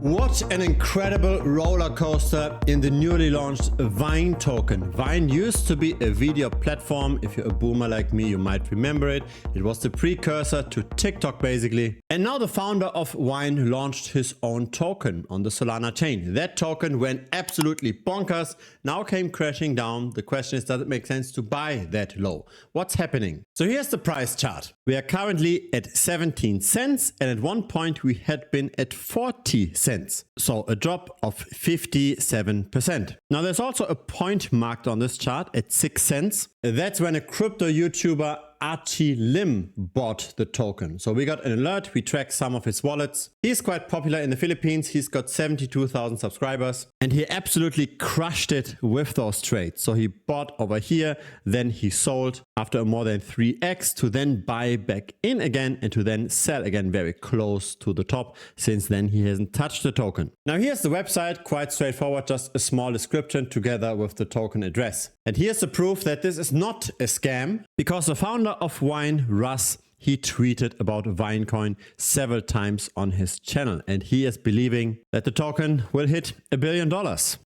What an incredible roller coaster in the newly launched Vine token. Vine used to be a video platform. If you're a boomer like me, you might remember it. It was the precursor to TikTok basically. And now the founder of Vine launched his own token on the Solana chain. That token went absolutely bonkers, now came crashing down. The question is, does it make sense to buy that low? What's happening? So here's the price chart. We are currently at 17 cents and at one point we had been at 40 cents. So a drop of 57%. Now there's also a point marked on this chart at 6 cents. That's when a crypto YouTuber Archie Lim bought the token. So we got an alert, we tracked some of his wallets. He's quite popular in the Philippines. He's got 72,000 subscribers and he absolutely crushed it with those trades. So he bought over here, then he sold after a more than 3x to then buy back in again and to then sell again very close to the top. Since then he hasn't touched the token. Now here's the website, quite straightforward, just a small description together with the token address. And here's the proof that this is not a scam, because the founder of Vine, Russ, he tweeted about Vinecoin several times on his channel and he is believing that the token will hit $1 billion.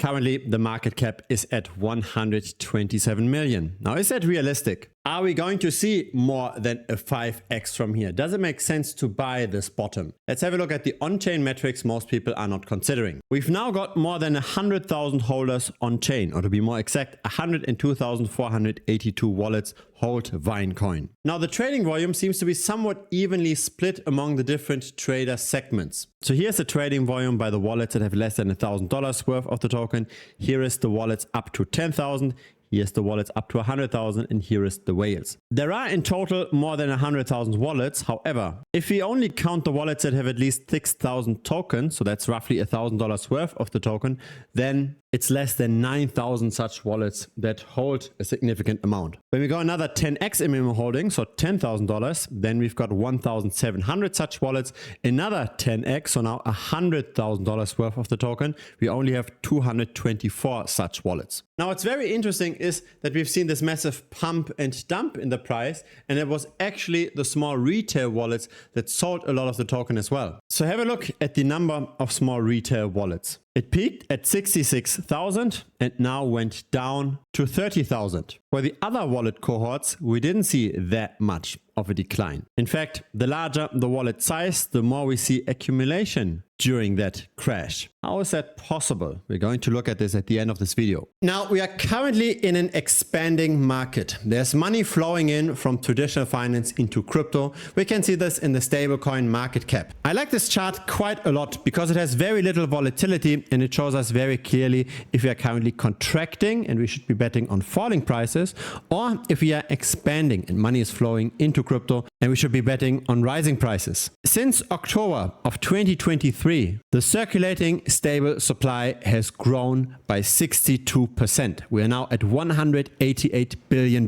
Currently, the market cap is at 127 million. Now, is that realistic? Are we going to see more than a 5x from here? Does it make sense to buy this bottom? Let's have a look at the on-chain metrics most people are not considering. We've now got more than 100,000 holders on-chain, or to be more exact, 102,482 wallets hold Vinecoin. Now the trading volume seems to be somewhat evenly split among the different trader segments. So here's the trading volume by the wallets that have less than $1,000 worth of the token. Here is the wallets up to 10,000. Here's the wallets up to 100,000 and here is the whales. There are in total more than 100,000 wallets. However, if we only count the wallets that have at least 6,000 tokens, so that's roughly $1,000 worth of the token, then it's less than 9,000 such wallets that hold a significant amount. When we go another 10x in minimum holding, so $10,000, then we've got 1,700 such wallets, another 10x, so now $100,000 worth of the token. We only have 224 such wallets. Now what's very interesting is that we've seen this massive pump and dump in the price, and it was actually the small retail wallets that sold a lot of the token as well. So have a look at the number of small retail wallets. It peaked at 66,000 and now went down to 30,000. For the other wallet cohorts, we didn't see that much of a decline. In fact, the larger the wallet size, the more we see accumulation during that crash. How is that possible? We're going to look at this at the end of this video. Now, we are currently in an expanding market. There's money flowing in from traditional finance into crypto. We can see this in the stablecoin market cap. I like this chart quite a lot because it has very little volatility and it shows us very clearly if we are currently contracting and we should be betting on falling prices, or if we are expanding and money is flowing into crypto and we should be betting on rising prices. Since October of 2023, the circulating stable supply has grown by 62%. We are now at $188 billion.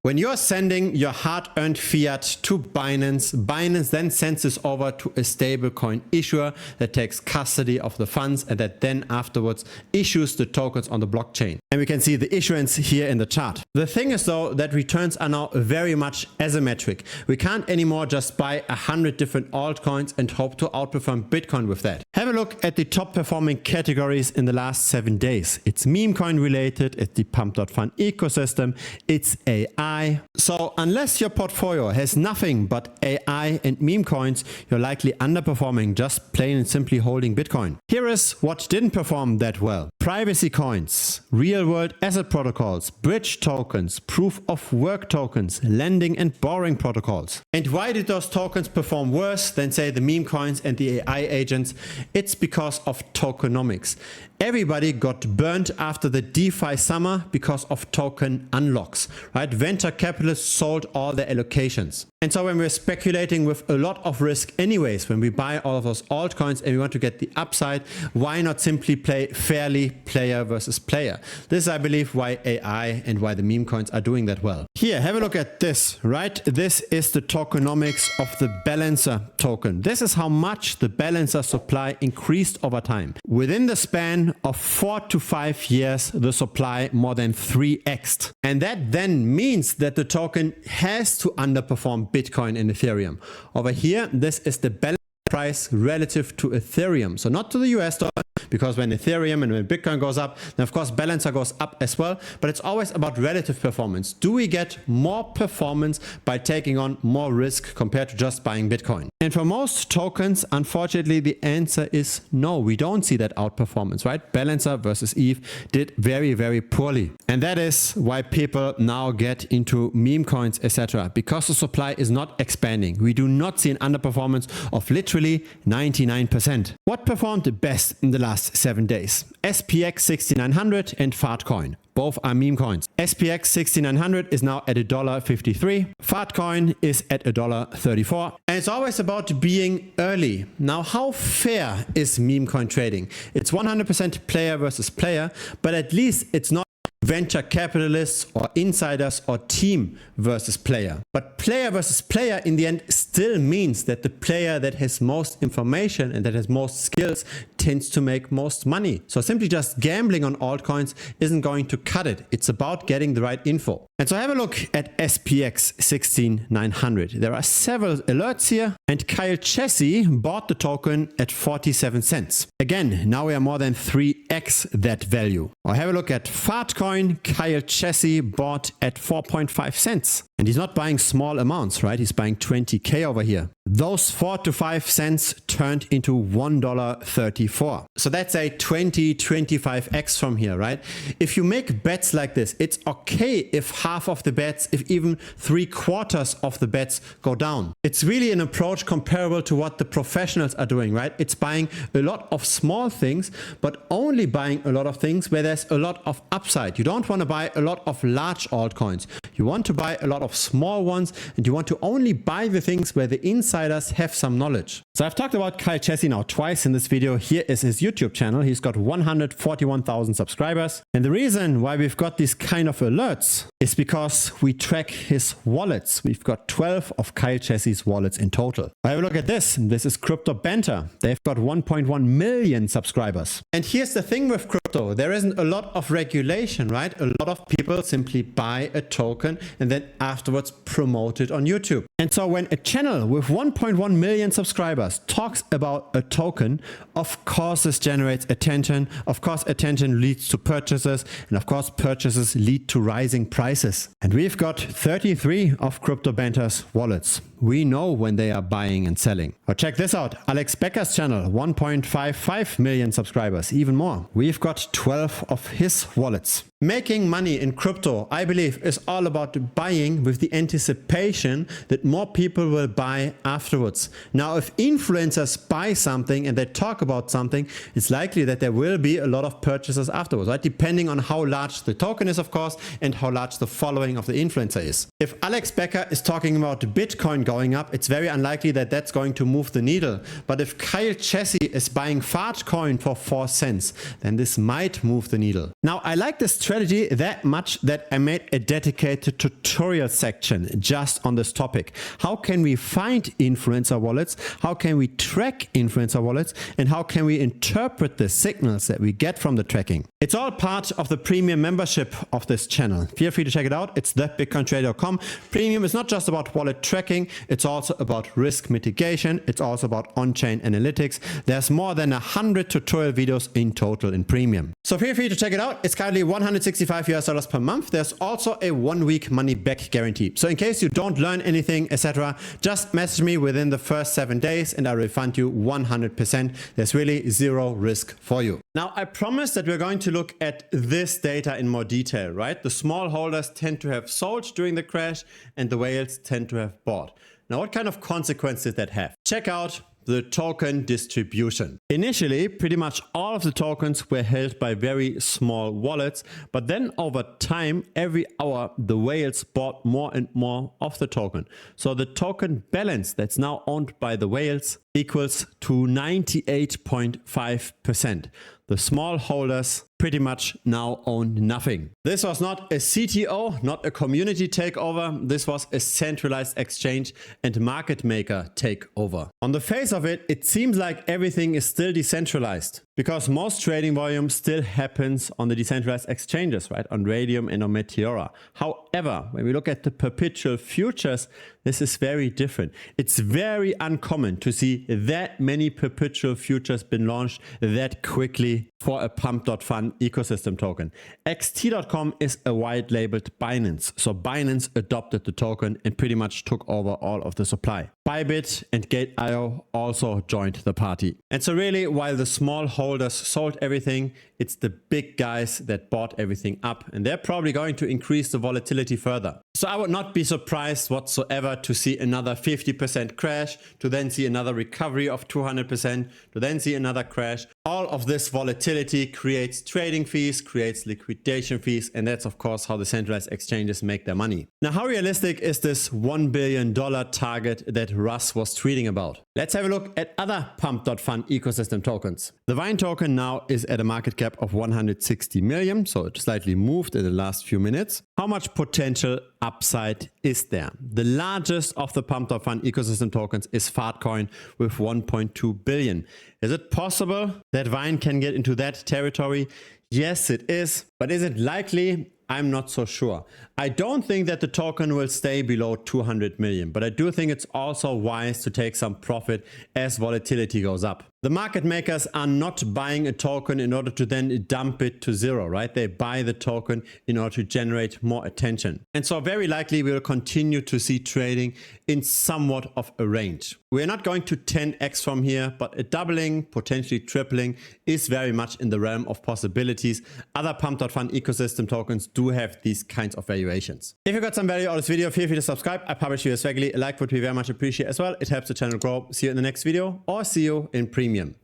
When you're sending your hard-earned fiat to Binance, Binance then sends this over to a stablecoin issuer that takes custody of the funds and that then afterwards issues the tokens on the blockchain. And we can see the issuance here in the chart. The thing is though that returns are now very much asymmetric. We can't anymore just buy 100 different altcoins and hope to outperform Bitcoin with that. Have a look at the top performing categories in the last 7 days. It's meme coin related, it's the pump.fun ecosystem, it's AI. So unless your portfolio has nothing but AI and meme coins, you're likely underperforming just plain and simply holding Bitcoin. Here is what didn't perform that well. Privacy coins, real world asset protocols, bridge tokens, proof of work tokens, lending and borrowing protocols. And why did those tokens perform worse than say the meme coins and the AI agents? It's because of tokenomics. Everybody got burnt after the DeFi summer because of token unlocks, right? Venture capitalists sold all their allocations. And so when we're speculating with a lot of risk anyways, when we buy all of those altcoins and we want to get the upside, why not simply play fairly player versus player? This is, I believe, why AI and why the meme coins are doing that well. Here, have a look at this, right? This is the tokenomics of the balancer token. This is how much the balancer supply increased over time. Within the span of 4 to 5 years, the supply more than 3x'd. And that then means that the token has to underperform Bitcoin and Ethereum. Over here, this is the balance price relative to Ethereum. So not to the US dollar, because when Ethereum and when Bitcoin goes up, then of course Balancer goes up as well, but it's always about relative performance. Do we get more performance by taking on more risk compared to just buying Bitcoin? And for most tokens, unfortunately, the answer is no. We don't see that outperformance, right? Balancer versus ETH did very, very poorly. And that is why people now get into meme coins, etc. Because the supply is not expanding. We do not see an underperformance of literally 99%. What performed best in the last 7 days? SPX 6900 and Fartcoin. Both are meme coins. SPX 6900 is now at $1.53. Fartcoin is at $1.34. And it's always about being early. Now, how fair is meme coin trading? It's 100% player versus player, but at least it's not venture capitalists or insiders or team versus player. But player versus player in the end still means that the player that has most information and that has most skills tends to make most money. So simply just gambling on altcoins isn't going to cut it. It's about getting the right info. And so have a look at SPX 16900. There are several alerts here, and Kyle Chessy bought the token at 47 cents. Again, now we are more than 3x that value. Or have a look at Fartcoin. Kyle Chessy bought at 4.5 cents. And he's not buying small amounts, right? He's buying 20K over here. Those 4 to 5 cents turned into $1.34. So that's a 25x from here, right? If you make bets like this, it's okay if half of the bets, if even 3/4 of the bets go down. It's really an approach comparable to what the professionals are doing, right? It's buying a lot of small things, but only buying a lot of things where there's a lot of upside. You don't want to buy a lot of large altcoins. You want to buy a lot of small ones, and you want to only buy the things where the insiders have some knowledge. So I've talked about Kyle Chessy now twice in this video. Here is his YouTube channel. He's got 141,000 subscribers. And the reason why we've got these kind of alerts is because we track his wallets. We've got 12 of Kyle Chessy's wallets in total. Have a look at this. This is Crypto Banter. They've got 1.1 million subscribers. And here's the thing with crypto. There isn't a lot of regulation, right? A lot of people simply buy a token and then afterwards promote it on YouTube. And so when a channel with 1.1 million subscribers talks about a token, of course this generates attention. Of course attention leads to purchases, and of course purchases lead to rising prices. And we've got 33 of Crypto Banter's wallets. We know when they are buying and selling. Or check this out. Alex Becker's channel, 1.55 million subscribers, even more. We've got 12 of his wallets. Making money in crypto, I believe, is all about buying with the anticipation that more people will buy afterwards. Now, if influencers buy something and they talk about something, it's likely that there will be a lot of purchases afterwards, right? Depending on how large the token is, of course, and how large the following of the influencer is. If Alex Becker is talking about Bitcoin going up, it's very unlikely that that's going to move the needle. But if Kyle Chessy is buying Fartcoin for 4 cents, then this might move the needle. Now, I like this strategy that much that I made a dedicated tutorial section just on this topic. How can we find influencer wallets? How can we track influencer wallets? And how can we interpret the signals that we get from the tracking? It's all part of the premium membership of this channel. Feel free to check it out. It's thebitcointrader.com. Premium is not just about wallet tracking. It's also about risk mitigation. It's also about on-chain analytics. There's more than 100 tutorial videos in total in premium. So feel free to check it out. It's currently $165 per month. There's also a 1-week money back guarantee. So in case you don't learn anything, etc., just message me within the first 7 days and I refund you 100%. There's really zero risk for you. Now, I promised that we're going to look at this data in more detail, right? The small holders tend to have sold during the crash and the whales tend to have bought. Now, what kind of consequence did that have? Check out the token distribution. Initially, pretty much all of the tokens were held by very small wallets, but then over time, every hour, the whales bought more and more of the token. So the token balance that's now owned by the whales equals to 98.5%. The small holders pretty much now own nothing. This was not a CTO, not a community takeover. This was a centralized exchange and market maker takeover. On the face of it, it seems like everything is still decentralized because most trading volume still happens on the decentralized exchanges, right? On Radium and on Meteora. However, when we look at the perpetual futures, this is very different. It's very uncommon to see that many perpetual futures been launched that quickly for a pump.fun ecosystem token. XT.com is a white labeled Binance. So Binance adopted the token and pretty much took over all of the supply. Bybit and Gate.io also joined the party. And so really, while the small holders sold everything, it's the big guys that bought everything up, and they're probably going to increase the volatility further. So I would not be surprised whatsoever to see another 50% crash, to then see another recovery of 200%, to then see another crash. All of this volatility creates trading fees, creates liquidation fees, and that's of course how the centralized exchanges make their money. Now, how realistic is this $1 billion target that Russ was tweeting about? Let's have a look at other pump.fun ecosystem tokens. The Vine token now is at a market cap of 160 million, so it slightly moved in the last few minutes. How much potential upside is there? The largest of the pump.fun ecosystem tokens is Fartcoin with 1.2 billion. Is it possible that Vine can get into that territory? Yes, it is. But is it likely? I'm not so sure. I don't think that the token will stay below 200 million, but I do think it's also wise to take some profit as volatility goes up. The market makers are not buying a token in order to then dump it to zero, right? They buy the token in order to generate more attention. And so very likely we will continue to see trading in somewhat of a range. We're not going to 10x from here, but a doubling, potentially tripling is very much in the realm of possibilities. Other pump.fun ecosystem tokens do have these kinds of valuations. If you got some value out of this video, feel free to subscribe. I publish videos regularly. A like would be very much appreciated as well. It helps the channel grow. See you in the next video or see you in premium.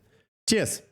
Cheers.